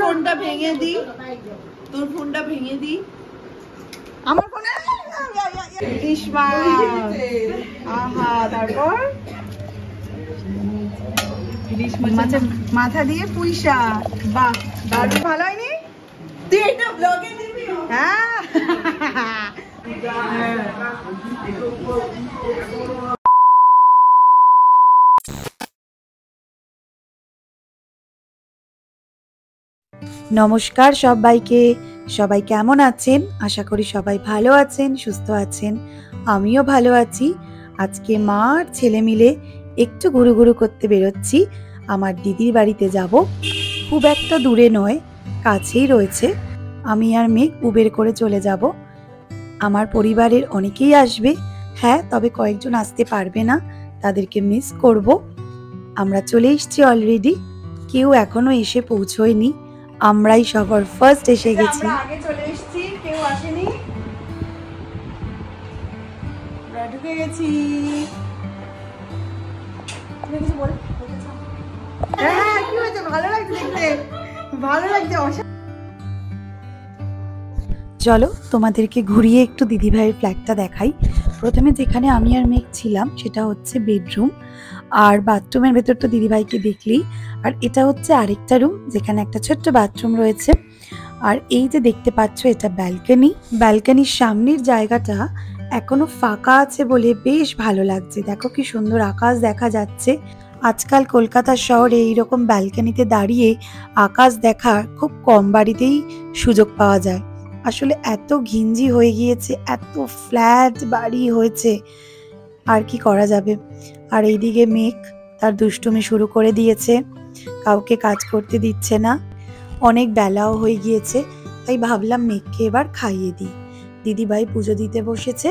ফোনটা ভেঙে দি, তোর ফোনটা ভেঙে দি। আমার ফোনে ইলিশ মাছ, আহা, তারপর ইলিশ মাছের মাথা দিয়ে পুঁই শাক। বাহ, দারুণ। ভালো হয়নি? তুই এটা ব্লগে দিবি? হ্যাঁ। নমস্কার সবাইকে। সবাই কেমন আছেন? আশা করি সবাই ভালো আছেন, সুস্থ আছেন। আমিও ভালো আছি। আজকে মা আর ছেলে মিলে একটু ঘুরু করতে বেরোচ্ছি। আমার দিদির বাড়িতে যাব। খুব একটা দূরে নয়, কাছেই রয়েছে। আমি আর মেঘ উবের করে চলে যাব। আমার পরিবারের অনেকেই আসবে। হ্যাঁ, তবে কয়েকজন আসতে পারবে না, তাদেরকে মিস করব। আমরা চলে এসেছি অলরেডি, কেউ এখনো এসে পৌঁছয়নি। আমরাই সবার ফার্স্ট এসে গেছি। আমরা আগে চলে এসেছি, কেউ আসেনি। আমরা ঢুকে গেছি। তুমি কিছু বল। হ্যাঁ, কি হয়েছে? ভালো লাগছে দেখতে, ভালো লাগছে। চলো তোমাদেরকে ঘুরিয়ে একটু দিদিভাইয়ের ফ্ল্যাটটা দেখাই। প্রথমে যেখানে আমি আর মেঘ ছিলাম সেটা হচ্ছে বেডরুম, আর বাথরুমের ভেতর তো দিদিভাইকে দেখলেই। আর এটা হচ্ছে আরেকটা রুম, যেখানে একটা ছোট্ট বাথরুম রয়েছে। আর এই যে দেখতে পাচ্ছ, এটা ব্যালকনি। ব্যালকনির সামনের জায়গাটা এখনো ফাঁকা আছে বলে বেশ ভালো লাগছে। দেখো কি সুন্দর আকাশ দেখা যাচ্ছে। আজকাল কলকাতা শহরে এইরকম ব্যালকনিতে দাঁড়িয়ে আকাশ দেখার খুব কম বাড়িতেই সুযোগ পাওয়া যায়। আসলে এত ঘিঞ্জি হয়ে গিয়েছে, এত ফ্ল্যাট বাড়ি হয়েছে, আর কি করা যাবে। আর এইদিকে মেঘ তার দুষ্টুমি শুরু করে দিয়েছে, কাউকে কাজ করতে দিচ্ছে না। অনেক বেলাও হয়ে গিয়েছে, তাই ভাবলাম মেঘকে এবার খাইয়ে দিই। দিদিভাই পুজো দিতে বসেছে।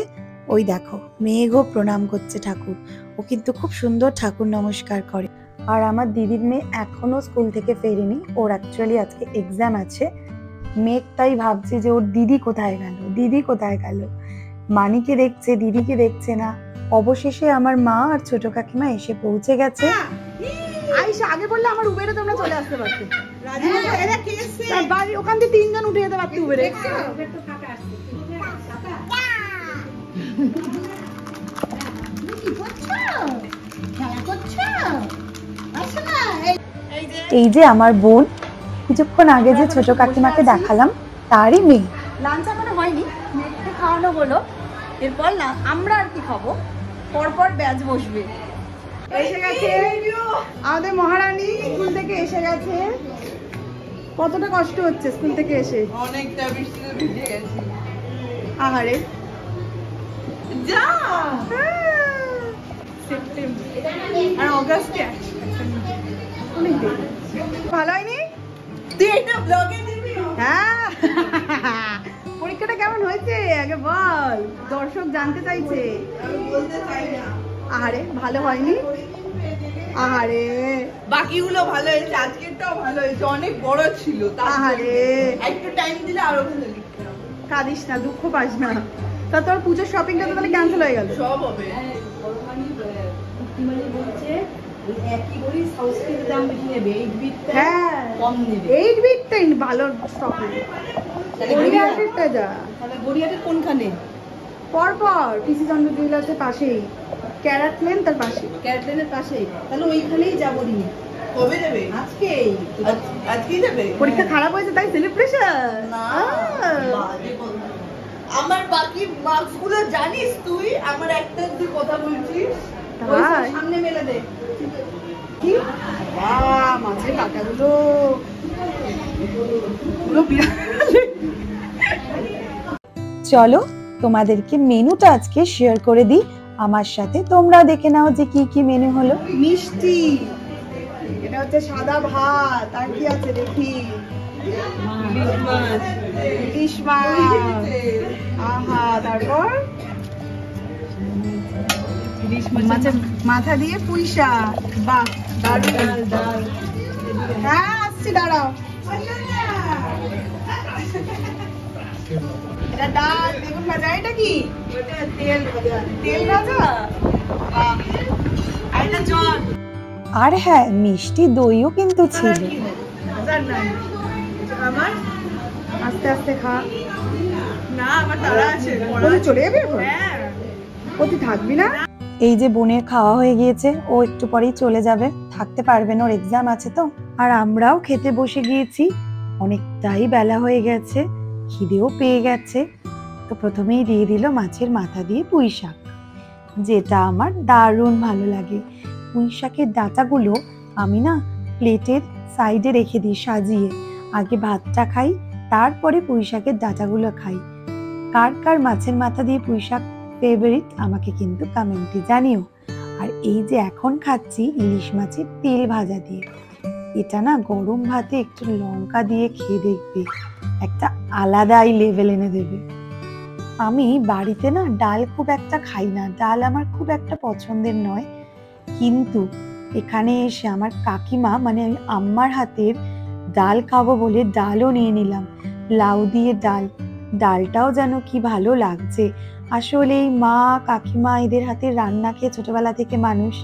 ওই দেখো, মেঘও প্রণাম করছে ঠাকুর। ও কিন্তু খুব সুন্দর ঠাকুর নমস্কার করে। আর আমার দিদির মেয়ে এখনো স্কুল থেকে ফেরেনি, ওর অ্যাকচুয়ালি আজকে এক্সাম আছে। মেঘ তাই ভাবছে যে ওর দিদি কোথায় গেল, দিদি কোথায় গেল। মানিকে দেখছে, দিদিকে দেখছে না। অবশেষে আমার মা আর ছোট কাকিমা এসে পৌঁছে গেছে। আইসা আগে বললে আমার উবেরে তোমরা চলে আসতে পারতে। বাড়ি ওখান থেকে 3 জন উঠে যেতে পারতে উবেরে। এই যে আমার বোন, কিছুক্ষণ আগে যে ছোট কাকিমাকে দেখালাম তারই মেয়ে। লাঞ্চ এখনো হয়নি, মেয়েকে খাওয়ানো হলো। এরপর না আমরা আর কি খাবো, পরপর ব্যাচ বসবে। এসে গেছে আমাদের মহারানী, স্কুল থেকে এসে গেছে। কতটা কষ্ট হচ্ছে স্কুল থেকে এসে, অনেকটা বৃষ্টিতে ভিজে গেছি। আহারে যা, সেপ্টেম্বর আর অগাস্টে অনেক দেরি। ভালো হয়নি? তুই এটা ব্লগে দিবি? হ্যাঁ। পরীক্ষাটা কেমন হয়েছে আগে বল, দর্শক জানতে চাইছে। আমি বলতে চাই না। আহারে ভালো হয়নি? আহারে বাকিগুলো ভালো হয়েছে, আজকেরটাও ভালো হয়েছে, অনেক বড় ছিল। আহারে একটু টাইম দিলে আরো ভালো লিখতাম। কাঁদিস না, দুঃখ পাস না। তা তোর পুজোর শপিংটা তো তাহলে ক্যান্সেল হয়ে গেল। সব হবে। বলছে একই বড়ি সংস্কৃতের দাম বেশি নেবে, 8 বিটটা কম নেবে। 8 বিটটাই ভালো স্টক নেবে। তাহলে গড়িয়াহাটেরটা যা। তাহলে গড়িয়াহাটের কোনখানে? পরপর পিসি চন্দ্র জুয়েলার্সের পাশেই, ক্যারাট লেন তার পাশে। ক্যারাট লেনের পাশেই, তাহলে ওইখানেই যাবো দিনে। কবে দেবে? আজকেই। আজকেই দেবে? পরীক্ষা খারাপ হয়েছে তাই সেলিব্রেশন? না, আমার বাকি মার্কস গুলো জানিস তুই? আমার একটা তুই কথা বলছিস, সামনে মেলে দে। কি মাছের কাঁটাগুলো চলো তোমাদেরকে মেনুটা আজকে শেয়ার করে দিই আমার সাথে, তোমরা দেখে নাও যে কি কি মেনু হলো। মিষ্টি, এটা হচ্ছে সাদা ভাত। আর কি আছে দেখি? ইলিশ মাছ, আহা, তারপর মাছের মাথা দিয়ে পুঁই শাক। বাহ, দারুণ। হ্যাঁ আসছি, দাঁড়াও। এটা ডাল, বেগুন ভাজা। এটা কি? তেল ভাজা। তেল ভাজা, আর এটা জল। আর হ্যাঁ, মিষ্টি দইও কিন্তু ছিল। আমার আস্তে আস্তে খা। না আমার তাড়া আছে, চলে যাবে এখন। হ্যাঁ তুই থাকবি না? এই যে বোনের খাওয়া হয়ে গিয়েছে, ও একটু পরেই চলে যাবে, থাকতে পারবে না, ওর এক্সাম আছে তো। আর আমরাও খেতে বসে গিয়েছি, অনেকটাই বেলা হয়ে গেছে, খিদেও পেয়ে গেছে। তো প্রথমেই দিয়ে দিল মাছের মাথা দিয়ে পুঁই শাক, যেটা আমার দারুণ ভালো লাগে। পুঁই শাকের ডাঁটাগুলো আমি না প্লেটের সাইডে রেখে দিই সাজিয়ে, আগে ভাতটা খাই, তারপরে পুঁই শাকের ডাঁটাগুলো খাই। কার কার মাছের মাথা দিয়ে পুঁই শাক ফেভারিট আমাকে কিন্তু কমেন্টে জানিও। আর এই যে এখন খাচ্ছি ইলিশ মাছের তেল ভাজা দিয়ে, এটা না গরম ভাতে একটু লঙ্কা দিয়ে খেয়ে দেখবে, একটা আলাদাই লেভেল এনে দেবে। আমি বাড়িতে না ডাল খুব একটা খাই না, ডাল আমার খুব একটা পছন্দের নয়, কিন্তু এখানে এসে আমার কাকিমা মানে আমি আম্মার হাতের ডাল খাবো বলে ডালও নিয়ে নিলাম, লাউ দিয়ে ডাল। ডালটাও যেন কি ভালো লাগছে। আসলে এই মা কাকিমা এদের হাতের রান্না খেয়ে ছোটবেলা থেকে মানুষ,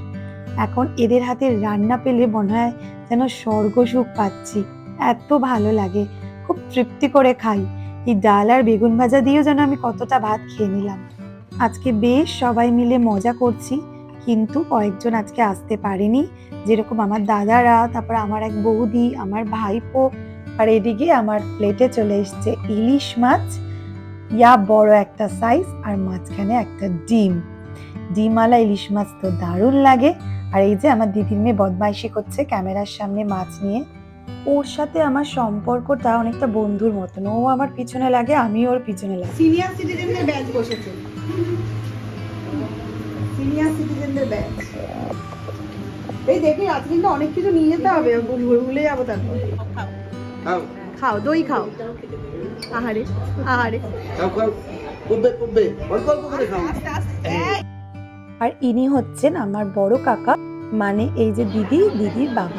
এখন এদের হাতের রান্না পেলে মনে হয় যেন স্বর্গ সুখ পাচ্ছি, এত ভালো লাগে, খুব তৃপ্তি করে খাই। এই ডাল আর বেগুন ভাজা দিয়েও যেন আমি কতটা ভাত খেয়ে নিলাম। আজকে বেশ সবাই মিলে মজা করছি, কিন্তু কয়েকজন আজকে আসতে পারেনি, যেরকম আমার দাদারা, তারপর আমার এক বৌদি, আমার ভাইপো। আর এদিকে আমার প্লেটে চলে এসছে ইলিশ মাছ, ইয়া বড় একটা সাইজ, আর মাঝখানে একটা ডিমওয়ালা ইলিশ মাছ তো দারুণ লাগে। আর এই যে আমার দিদির মেয়ে বদমাইশি করছে ক্যামেরার সামনে মাছ নিয়ে। ওর সাথে আমার সম্পর্কটা অনেকটা বন্ধুর মতন, ও আমার পিছনে লাগে, আমি ওর পিছনে লাগি। সিনিয়র সিটিজেনদের ব্যাচ বসেছে, সিনিয়র সিটিজেনদের ব্যাচ। এই দেখি আজ কিন্তু অনেক কিছু নিয়ে যেতে হবে, ভুলে যাবো তারপর। খাও দই খাও, আহারে আহারে। আর ইনি হচ্ছেন আমার বড় কাকা, মানে এই যে দিদির বাবা।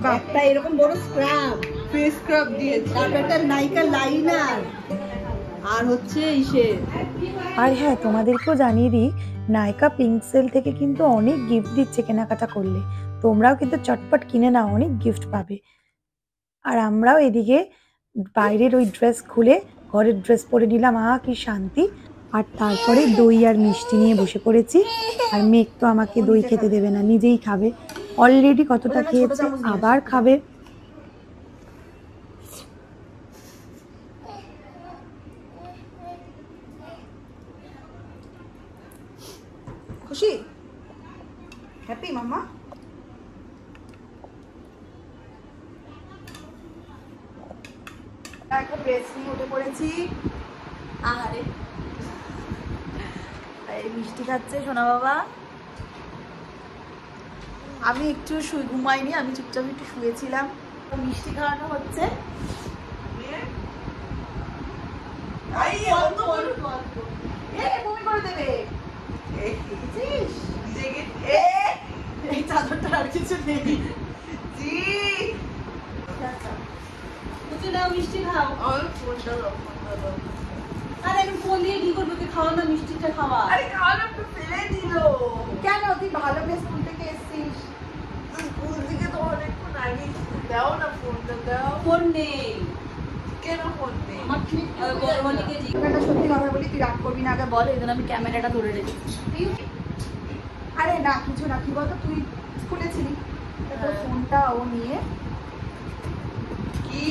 বাপটা এরকম বড় স্ক্রাব, ফেস স্ক্রাব দিয়েছে, তারপর একটা নাইকা লাইনার, আর হচ্ছে আর হ্যাঁ, তোমাদেরকেও জানিয়ে দিই, নাইকা পিঙ্কসেল থেকে কিন্তু অনেক গিফট দিচ্ছে কেনাকাটা করলে, তোমরাও কিন্তু চটপট কিনে নাও, অনেক গিফট পাবে। আর আমরাও এদিকে বাইরের ওই ড্রেস খুলে ঘরের ড্রেস পরে নিলাম, কি শান্তি। আর তারপরে দই আর মিষ্টি নিয়ে বসে পড়েছি। আর মেঘ তো আমাকে দই খেতে দেবে না, নিজেই খাবে, অলরেডি কতটা খেয়েছে, আবার খাবে। খুশি, হ্যাপি মাম্মা? একটা ড্রেস নিয়ে উঠে পড়েছি, আহারে মিষ্টি খাচ্ছে সোনা বাবা। আমি একটু ঘুমাইনি, আমি চুপচাপ একটু শুয়েছিলাম, মিষ্টি খাওয়ানো হচ্ছে। বমি করে দেবে এই চাদরটা, আর কিছু নেই। মিষ্টি খাও, আরে আমি ফোন দিয়ে কি করবো, তুই খাওয়া না, মিষ্টিটা খাওয়া। আরে খাওয়ানো তো ফেলে দিল কেন? তুই ভালো বেশ স্কুল থেকে এসছিস, স্কুল থেকে তো অনেকক্ষণ আগে। দাও না ফোনটা, দাও। ফোন নেই কেন? ফোন নেই আমার, ঠিক বড়বলিকে জিজ্ঞাসা। সত্যি কথা বলি, তুই রাগ করবি না, আগে বল। এই জন্য আমি ক্যামেরাটা ধরে রেখেছি। আরে না কিছু না, কি বলতো, তুই স্কুলে ছিলি, তোর ফোনটা ও নিয়ে কি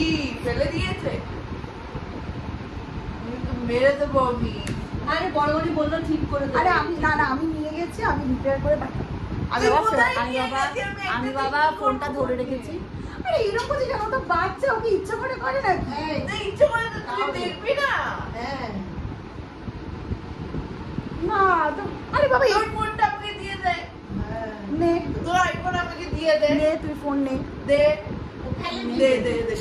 ফেলে দিয়েছে, মেরে দেবো আমি। আরে বড়বলি বললো ঠিক করে দেবো। আরে আমি না, আমি নিয়ে গেছি, আমি রিপেয়ার করে পাঠাবো। আমি বাবা ফোনটা ধরে রেখেছি। আরে এরকম করছি কেন? ওটা বাচ্চা, ওকে ইচ্ছা করে করে নাকি? ইচ্ছা করে তো তুই দেখবি না। হ্যাঁ না তো, আরে বাবা এই ফোনটা আমাকে দিয়ে দে। নে তোর আইফোন আমাকে দিয়ে দে। নে তুই ফোন নে, দে দে দে দে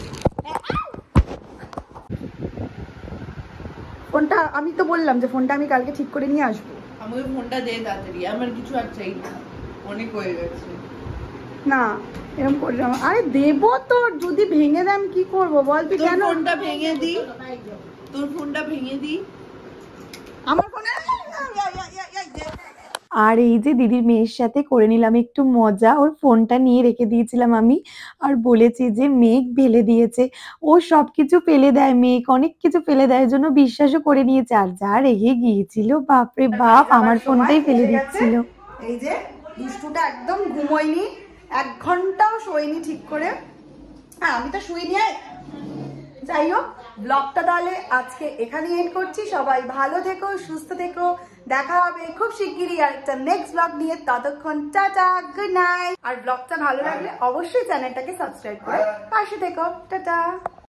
ফোনটা। আমি তো বললাম যে ফোনটা আমি কালকে ঠিক করে নিয়ে আসবো। আমাকে ফোনটা দে তাড়াতাড়ি, আমার কিছু আর চাই না, অনেক হয়ে গেছে। না এরকম করলাম, আরে দেবো তোর, যদি ভেঙে দেয় আমি কি করবো বল? তুই কেন ফোনটা ভেঙে দি, তোর ফোনটা ভেঙে দি। আমার ফোনে আর এই যে দিদির মেয়ের সাথে করে নিলাম একটু মজা, ওর ফোনটা নিয়ে রেখে দিয়েছিলাম আমি, আর বলেছি যে মেঘ ফেলে দিয়েছে, ও সবকিছু ফেলে দেয়, মেঘ অনেক কিছু ফেলে দেয়, জন্য বিশ্বাসও করে নিয়েছে। আর যা রেগে গিয়েছিল বাপরে বাপ, আমার ফোনটাই ফেলে দিচ্ছিল। এই যে দুষ্টুটা একদম ঘুমোয়নি, 1 ঘন্টাও শোয়নি ঠিক করে। হ্যাঁ আমি তো শুইনি। যাই হোক, ব্লগটা তাহলে আজকে এখানেই এন্ড করছি। সবাই ভালো থেকো, সুস্থ থেকো, দেখা হবে খুব শিগগিরই আর একটা নেক্সট ব্লগ নিয়ে। ততক্ষণ টাটা, গুড নাইট। আর ব্লগটা ভালো লাগলে অবশ্যই চ্যানেলটাকে সাবস্ক্রাইব করে পাশে থেকো। টাটা।